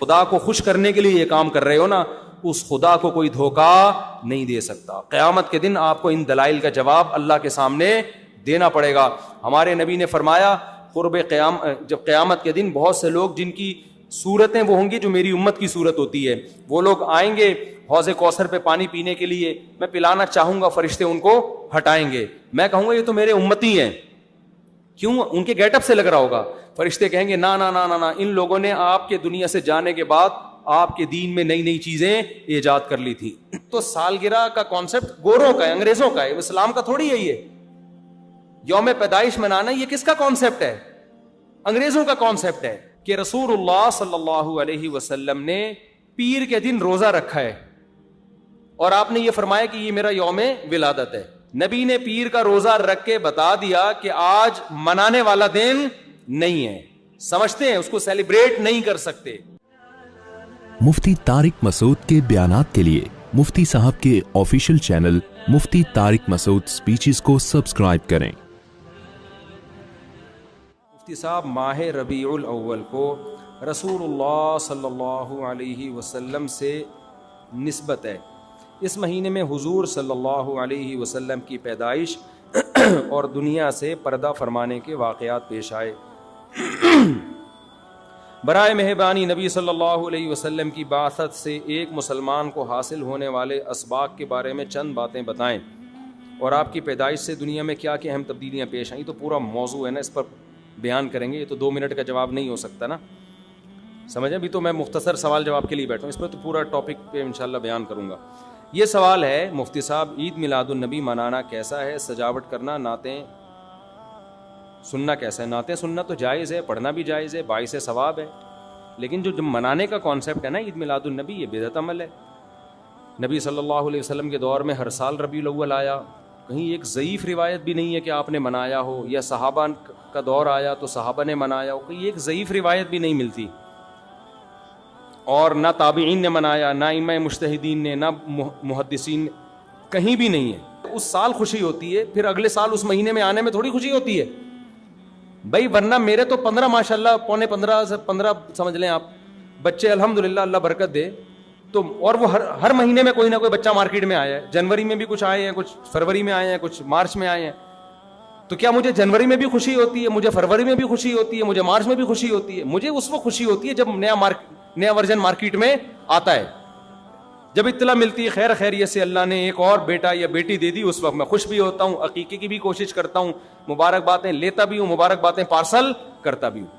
خدا کو خوش کرنے کے لیے یہ کام کر رہے ہو نا, اس خدا کو کوئی دھوکا نہیں دے سکتا. قیامت کے دن آپ کو ان دلائل کا جواب اللہ کے سامنے دینا پڑے گا. ہمارے نبی نے فرمایا جب قیامت کے دن بہت سے لوگ جن کی صورتیں وہ ہوں گی جو میری امت کی صورت ہوتی ہے, وہ لوگ آئیں گے حوض کوثر پہ پانی پینے کے لیے, میں پلانا چاہوں گا, فرشتے ان کو ہٹائیں گے, میں کہوں گا یہ تو میرے امتی ہیں. کیوں؟ ان کے گیٹ اپ سے لگ رہا ہوگا. فرشتے کہیں گے نا نا نا نا نا, ان لوگوں نے آپ کے دنیا سے جانے کے بعد آپ کے دین میں نئی نئی چیزیں ایجاد کر لی تھی. تو سالگرہ کا کانسیپٹ گوروں کا ہے, انگریزوں کا ہے, اسلام کا تھوڑی ہے. یہ یوم پیدائش منانا یہ کس کا کانسیپٹ ہے؟ انگریزوں کا کانسیپٹ ہے کہ رسول اللہ صلی اللہ علیہ وسلم نے پیر کے دن روزہ رکھا ہے اور آپ نے یہ فرمایا کہ یہ میرا یوم ولادت ہے. نبی نے پیر کا روزہ رکھ کے بتا دیا کہ آج منانے والا دن نہیں ہے, سمجھتے ہیں, اس کو سیلیبریٹ نہیں کر سکتے. مفتی طارق مسعود کے بیانات کے لیے مفتی صاحب کے آفیشیل چینل مفتی طارق مسعود سپیچز کو سبسکرائب کریں. مفتی صاحب ماہ ربیع الاول کو رسول اللہ صلی اللہ علیہ وسلم سے نسبت ہے. اس مہینے میں حضور صلی اللہ علیہ وسلم کی پیدائش اور دنیا سے پردہ فرمانے کے واقعات پیش آئے. برائے مہربانی نبی صلی اللہ علیہ وسلم کی بعثت سے ایک مسلمان کو حاصل ہونے والے اسباق کے بارے میں چند باتیں بتائیں, اور آپ کی پیدائش سے دنیا میں کیا کیا اہم تبدیلیاں پیش آئیں. تو پورا موضوع ہے نا, اس پر بیان کریں گے, یہ تو 2 منٹ کا جواب نہیں ہو سکتا نا, سمجھیں. ابھی تو میں مختصر سوال جواب کے لیے بیٹھا ہوں, اس پر تو پورا ٹاپک پہ انشاءاللہ بیان کروں گا. یہ سوال ہے مفتی صاحب, عید میلاد النبی منانا کیسا ہے؟ سجاوٹ کرنا, نعتیں سننا کیسا ہے؟ نعتیں سننا تو جائز ہے, پڑھنا بھی جائز ہے, باعث ثواب ہے, لیکن جو منانے کا کانسیپٹ ہے نا عید میلاد النبی, یہ بدعت عمل ہے. نبی صلی اللہ علیہ وسلم کے دور میں ہر سال ربیع الاول آیا, کہیں ایک ضعیف روایت بھی نہیں ہے کہ آپ نے منایا ہو, یا صحابہ کا دور آیا تو صحابہ نے منایا ہو, کہیں ایک ضعیف روایت بھی نہیں ملتی. اور نہ تابعین نے منایا, نہ ائمہ مجتہدین نے, نہ محدثین, کہیں بھی نہیں ہے. اس سال خوشی ہوتی ہے, پھر اگلے سال اس مہینے میں آنے میں تھوڑی خوشی ہوتی ہے بھائی. ورنہ میرے تو 15 ماشاءاللہ 15 سمجھ لیں آپ بچے, الحمدللہ اللہ برکت دے, تو اور وہ ہر مہینے میں کوئی نہ کوئی بچہ مارکیٹ میں آیا ہے. جنوری میں بھی کچھ آئے ہیں, کچھ فروری میں آئے ہیں, کچھ مارچ میں آئے ہیں. تو کیا مجھے جنوری میں بھی خوشی ہوتی ہے, مجھے فروری میں بھی خوشی ہوتی ہے, مجھے مارچ میں بھی خوشی ہوتی ہے؟ مجھے اس وقت خوشی ہوتی ہے جب نیا ورژن مارکیٹ میں آتا ہے, جب اطلاع ملتی ہے خیر خیریت سے اللہ نے ایک اور بیٹا یا بیٹی دے دی, اس وقت میں خوش بھی ہوتا ہوں, عقیقے کی بھی کوشش کرتا ہوں, مبارک باتیں لیتا بھی ہوں, مبارک باتیں پارسل کرتا بھی ہوں.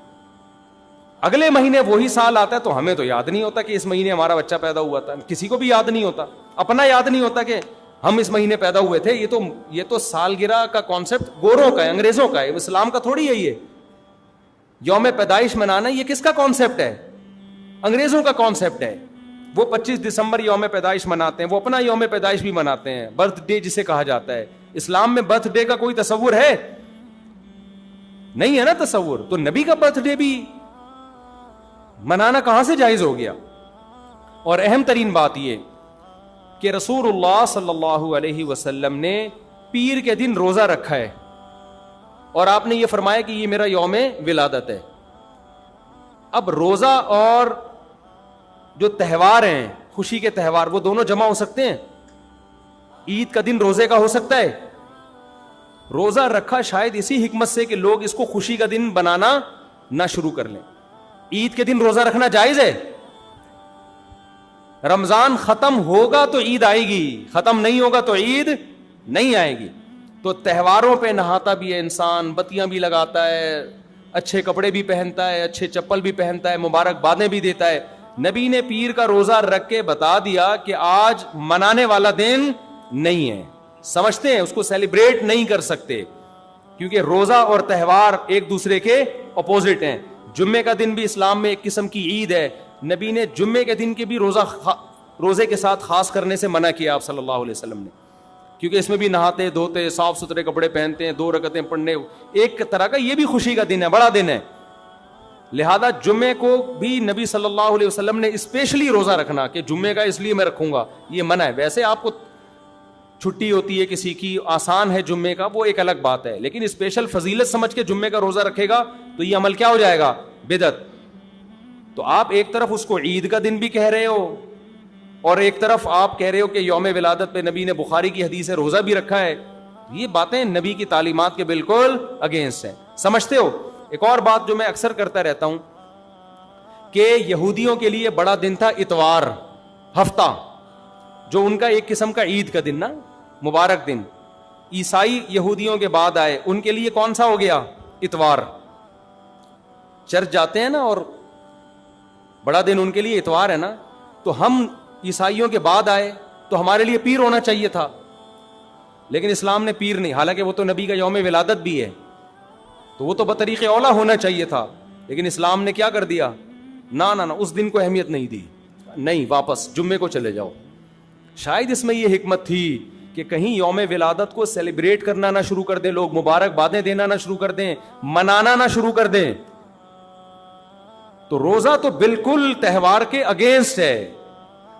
اگلے مہینے وہی سال آتا ہے تو ہمیں تو یاد نہیں ہوتا کہ اس مہینے ہمارا بچہ پیدا ہوا تھا, کسی کو بھی یاد نہیں ہوتا, اپنا یاد نہیں ہوتا کہ ہم اس مہینے پیدا ہوئے تھے. یہ تو سالگرہ کا کانسیپٹ گوروں کا ہے, انگریزوں کا ہے, اسلام کا تھوڑی ہے. یہ یوم پیدائش منانا یہ کس کا کانسیپٹ ہے؟ انگریزوں کا کانسیپٹ ہے. وہ 25 دسمبر یوم پیدائش مناتے ہیں, وہ اپنا یوم پیدائش بھی مناتے ہیں, برتھ ڈے جسے کہا جاتا ہے. اسلام میں برتھ ڈے کا کوئی تصور ہے؟ نہیں ہے نا تصور. تو نبی کا برتھ ڈے بھی منانا کہاں سے جائز ہو گیا؟ اور اہم ترین بات یہ کہ رسول اللہ صلی اللہ علیہ وسلم نے پیر کے دن روزہ رکھا ہے اور آپ نے یہ فرمایا کہ یہ میرا یوم ولادت ہے. اب روزہ اور جو تہوار ہیں, خوشی کے تہوار, وہ دونوں جمع ہو سکتے ہیں؟ عید کا دن روزے کا ہو سکتا ہے؟ روزہ رکھا شاید اسی حکمت سے کہ لوگ اس کو خوشی کا دن بنانا نہ شروع کر لیں. عید کے دن روزہ رکھنا جائز ہے. رمضان ختم ہوگا تو عید آئے گی, ختم نہیں ہوگا تو عید نہیں آئے گی. تو تہواروں پہ نہاتا بھی ہے انسان, بتیاں بھی لگاتا ہے, اچھے کپڑے بھی پہنتا ہے, اچھے چپل بھی پہنتا ہے, مبارک بادیں بھی دیتا ہے. نبی نے پیر کا روزہ رکھ کے بتا دیا کہ آج منانے والا دن نہیں ہے, سمجھتے ہیں, اس کو سیلیبریٹ نہیں کر سکتے, کیونکہ روزہ اور تہوار ایک دوسرے کے اپوزٹ ہیں. جمعے کا دن بھی اسلام میں ایک قسم کی عید ہے. نبی نے جمعے کے دن کے بھی روزے کے ساتھ خاص کرنے سے منع کیا آپ صلی اللہ علیہ وسلم نے, کیونکہ اس میں بھی نہاتے دھوتے, صاف ستھرے کپڑے پہنتے ہیں, 2 رکعتیں پڑھنے, ایک طرح کا یہ بھی خوشی کا دن ہے, بڑا دن ہے. لہذا جمعے کو بھی نبی صلی اللہ علیہ وسلم نے اسپیشلی روزہ رکھنا کہ جمعے کا اس لیے میں رکھوں گا, یہ منع ہے. ویسے آپ کو چھٹی ہوتی ہے کسی کی, آسان ہے جمعے کا, وہ ایک الگ بات ہے, لیکن اسپیشل فضیلت سمجھ کے جمعے کا روزہ رکھے گا تو یہ عمل کیا ہو جائے گا؟ بدعت. تو آپ ایک طرف اس کو عید کا دن بھی کہہ رہے ہو اور ایک طرف آپ کہہ رہے ہو کہ یوم ولادت پہ نبی نے بخاری کی حدیث ہے روزہ بھی رکھا ہے. یہ باتیں نبی کی تعلیمات کے بالکل اگینسٹ ہیں. سمجھتے ہو؟ ایک اور بات جو میں اکثر کرتا رہتا ہوں کہ یہودیوں کے لیے بڑا دن تھا اتوار, ہفتہ, جو ان کا ایک قسم کا عید کا دن نا, مبارک دن. عیسائی یہودیوں کے بعد آئے, ان کے لیے کون سا ہو گیا؟ اتوار. چرچ جاتے ہیں نا, اور بڑا دن ان کے لیے اتوار ہے نا. تو ہم عیسائیوں کے بعد آئے تو ہمارے لیے پیر ہونا چاہیے تھا, لیکن اسلام نے پیر نہیں, حالانکہ وہ تو نبی کا یوم ولادت بھی ہے, تو وہ تو بطریق اولا ہونا چاہیے تھا, لیکن اسلام نے کیا کر دیا؟ نہ اس دن کو اہمیت نہیں دی, نہیں, واپس جمعے کو چلے جاؤ. شاید اس میں یہ حکمت تھی کہ کہیں یوم ولادت کو سیلیبریٹ کرنا نہ شروع کر دیں لوگ, مبارکبادیں دینا نہ شروع کر دیں, منانا نہ شروع کر دیں. تو روزہ تو بالکل تہوار کے اگینسٹ ہے,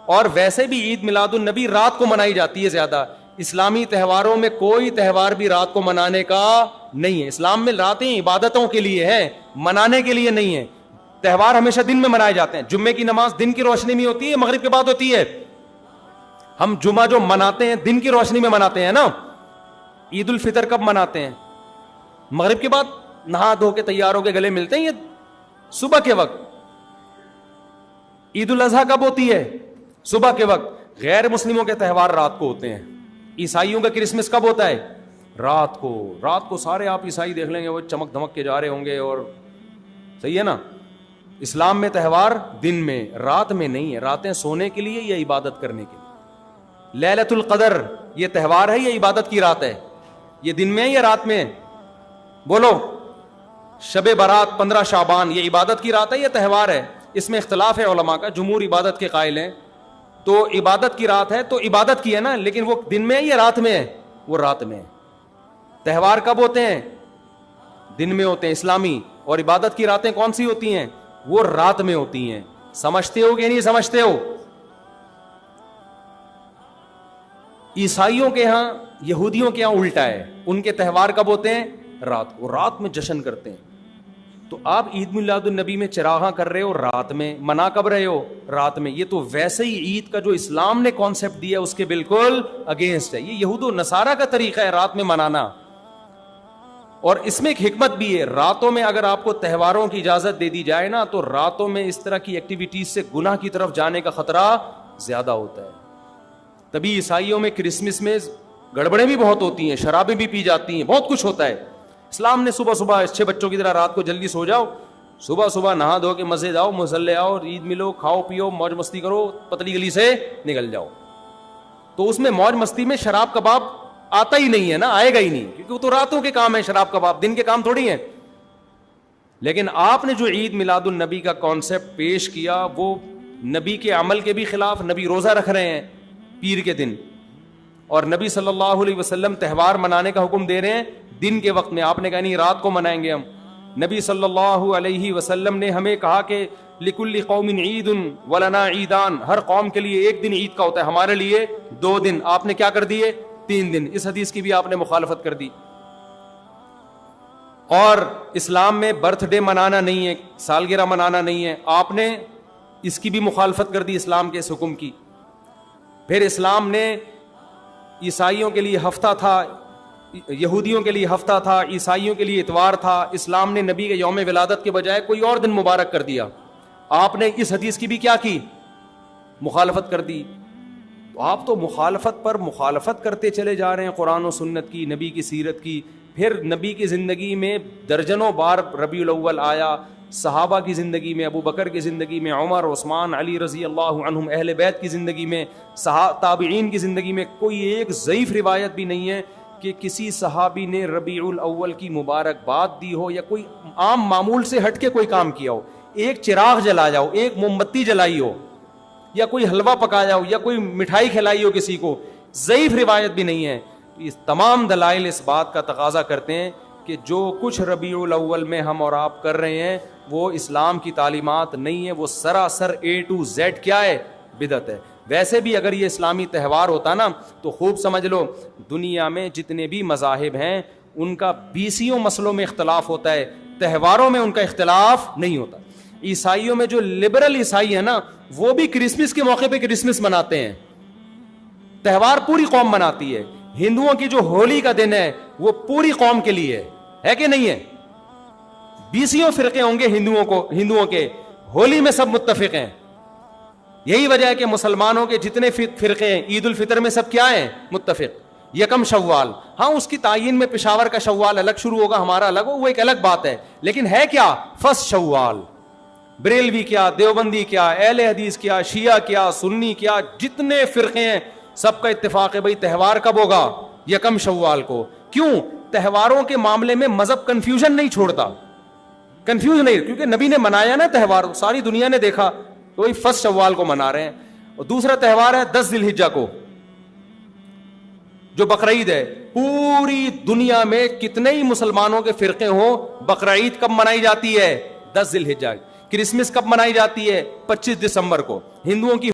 اور ویسے بھی عید میلاد النبی رات کو منائی جاتی ہے زیادہ. اسلامی تہواروں میں کوئی تہوار بھی رات کو منانے کا نہیں ہے. اسلام میں راتیں عبادتوں کے لیے ہیں, منانے کے لیے نہیں ہے. تہوار ہمیشہ دن میں منائے جاتے ہیں. جمعے کی نماز دن کی روشنی میں ہوتی ہے, مغرب کے بعد ہوتی ہے. ہم جمعہ جو مناتے ہیں دن کی روشنی میں مناتے ہیں نا. عید الفطر کب مناتے ہیں؟ مغرب کے بعد نہا دھو کے تیار ہو کے گلے ملتے ہیں, یہ صبح کے وقت. عید الاضحیٰ کب ہوتی ہے؟ صبح کے وقت. غیر مسلموں کے تہوار رات کو ہوتے ہیں. عیسائیوں کا کرسمس کب ہوتا ہے؟ رات کو. رات کو سارے آپ عیسائی دیکھ لیں گے وہ چمک دھمک کے جا رہے ہوں گے, اور صحیح ہے نا. اسلام میں تہوار دن میں, رات میں نہیں ہے. راتیں سونے کے لیے یا عبادت کرنے کے لیے. لیلۃ القدر یہ تہوار ہے یا عبادت کی رات ہے؟ یہ دن میں ہے یا رات میں؟ بولو. شب برات 15 شعبان یہ عبادت کی رات ہے یا تہوار ہے؟ اس میں اختلاف ہے علماء کا. جمہور عبادت کے قائل ہیں, تو عبادت کی رات ہے تو عبادت کی ہے نا, لیکن وہ دن میں ہے یا رات میں ہے؟ وہ رات میں ہے. تہوار کب ہوتے ہیں؟ دن میں ہوتے ہیں اسلامی, اور عبادت کی راتیں کون سی ہوتی ہیں؟ وہ رات میں ہوتی ہیں. سمجھتے ہو کہ نہیں سمجھتے ہو؟ عیسائیوں کے ہاں, یہودیوں کے ہاں الٹا ہے. ان کے تہوار کب ہوتے ہیں؟ رات کو. رات میں جشن کرتے ہیں. تو آپ عید میلاد النبی میں چراغاں کر رہے ہو رات میں, منا کب رہے ہو؟ رات میں. یہ تو ویسے ہی عید کا جو اسلام نے کانسیپٹ دیا اس کے بالکل اگینسٹ ہے. یہ یہود و نصارہ کا طریقہ ہے رات میں منانا. اور اس میں ایک حکمت بھی ہے, راتوں میں اگر آپ کو تہواروں کی اجازت دے دی جائے نا, تو راتوں میں اس طرح کی ایکٹیویٹیز سے گناہ کی طرف جانے کا خطرہ زیادہ ہوتا ہے. تبھی عیسائیوں میں کرسمس میں گڑبڑیں بھی بہت ہوتی ہیں, شرابیں بھی پی جاتی ہیں, بہت کچھ ہوتا ہے. اسلام نے صبح صبح اچھے بچوں کی طرح رات کو جلدی سو جاؤ, صبح صبح نہا دھو کے مسجد آؤ, مصلی آؤ, عید ملو, کھاؤ پیو, موج مستی کرو, پتلی گلی سے نکل جاؤ. تو اس میں موج مستی میں شراب کباب آتا ہی نہیں ہے نا, آئے گا ہی نہیں, کیونکہ وہ تو راتوں کے کام ہے شراب کباب, دن کے کام تھوڑی ہیں. لیکن آپ نے جو عید میلاد النبی کا کانسیپٹ پیش کیا وہ نبی کے عمل کے بھی خلاف. نبی روزہ رکھ رہے ہیں پیر کے دن, اور نبی صلی اللہ علیہ وسلم تہوار منانے کا حکم دے رہے ہیں دن کے وقت میں. آپ نے کہا نہیں رات کو منائیں گے ہم. نبی صلی اللہ علیہ وسلم نے ہمیں کہا کہ لکل قوم عید ولنا عیدان, ہر قوم کے لیے ایک دن عید کا ہوتا ہے, ہمارے لیے 2 دن. آپ نے کیا کر دیے؟ 3 دن. اس حدیث کی بھی آپ نے مخالفت کر دی. اور اسلام میں برتھ ڈے منانا نہیں ہے, سالگرہ منانا نہیں ہے, آپ نے اس کی بھی مخالفت کر دی اسلام کے اس حکم کی. پھر اسلام نے عیسائیوں کے لیے ہفتہ تھا, یہودیوں کے لیے ہفتہ تھا, عیسائیوں کے لیے اتوار تھا. اسلام نے نبی کے یوم ولادت کے بجائے کوئی اور دن مبارک کر دیا. آپ نے اس حدیث کی بھی کیا کی؟ مخالفت کر دی. تو آپ تو مخالفت پر مخالفت کرتے چلے جا رہے ہیں, قرآن و سنت کی, نبی کی سیرت کی. پھر نبی کی زندگی میں درجنوں بار ربیع الاول آیا, صحابہ کی زندگی میں, ابو بکر کی زندگی میں, عمر, عثمان, علی رضی اللہ عنہم, اہل بیت کی زندگی میں, تابعین کی زندگی میں کوئی ایک ضعیف روایت بھی نہیں ہے کہ کسی صحابی نے ربیع الاول کی مبارکباد دی ہو یا کوئی عام معمول سے ہٹ کے کوئی کام کیا ہو. ایک چراغ جلایا ہو, ایک موم بتی جلائی ہو, یا کوئی حلوہ پکایا ہو, یا کوئی مٹھائی کھلائی ہو کسی کو, ضعیف روایت بھی نہیں ہے. اس تمام دلائل اس بات کا تقاضا کرتے ہیں کہ جو کچھ ربیع الاول میں ہم اور آپ کر رہے ہیں وہ اسلام کی تعلیمات نہیں ہے, وہ سراسر A to Z کیا ہے؟ بدعت ہے. ویسے بھی اگر یہ اسلامی تہوار ہوتا نا تو خوب سمجھ لو دنیا میں جتنے بھی مذاہب ہیں ان کا 20 مسئلوں میں اختلاف ہوتا ہے, تہواروں میں ان کا اختلاف نہیں ہوتا. عیسائیوں میں جو لبرل عیسائی ہے نا, وہ بھی کرسمس کے موقع پہ کرسمس مناتے ہیں, تہوار پوری قوم مناتی ہے. ہندوؤں کی جو ہولی کا دن ہے وہ پوری قوم کے لیے ہے کہ نہیں ہے؟ 20 فرقے ہوں گے ہندوؤں کے, ہولی میں سب متفق ہیں. یہی وجہ ہے کہ مسلمانوں کے جتنے فرقے ہیں عید الفطر میں سب کیا ہیں؟ متفق. یکم شوال, ہاں اس کی تعین میں پشاور کا شوال الگ شروع ہوگا, ہمارا الگ ہو, وہ ایک الگ بات ہے, لیکن ہے کیا؟ فرسٹ شوال. بریلوی کیا, دیوبندی کیا, اہل حدیث کیا, شیعہ کیا, سنی کیا, جتنے فرقے ہیں سب کا اتفاق ہے بھائی تہوار کب ہوگا؟ یکم شوال کو. کیوں؟ تہواروں کے معاملے میں مذہب کنفیوژن نہیں چھوڑتا, کنفیوز نہیں, کیونکہ نبی نے منایا نا تہوار, ساری دنیا نے دیکھا, تو وہی فرسٹ شوال کو منا رہے ہیں. اور دوسرا تہوار ہے 10 ذی الحجہ کو, جو بقرعید ہے. پوری دنیا میں کتنے ہی مسلمانوں کے فرقے ہوں, بقرعید کب منائی جاتی ہے؟ 10 ذی الحجہ. کرسمس کب منائی جاتی ہے؟ 25 دسمبر کو. ہندوؤں کی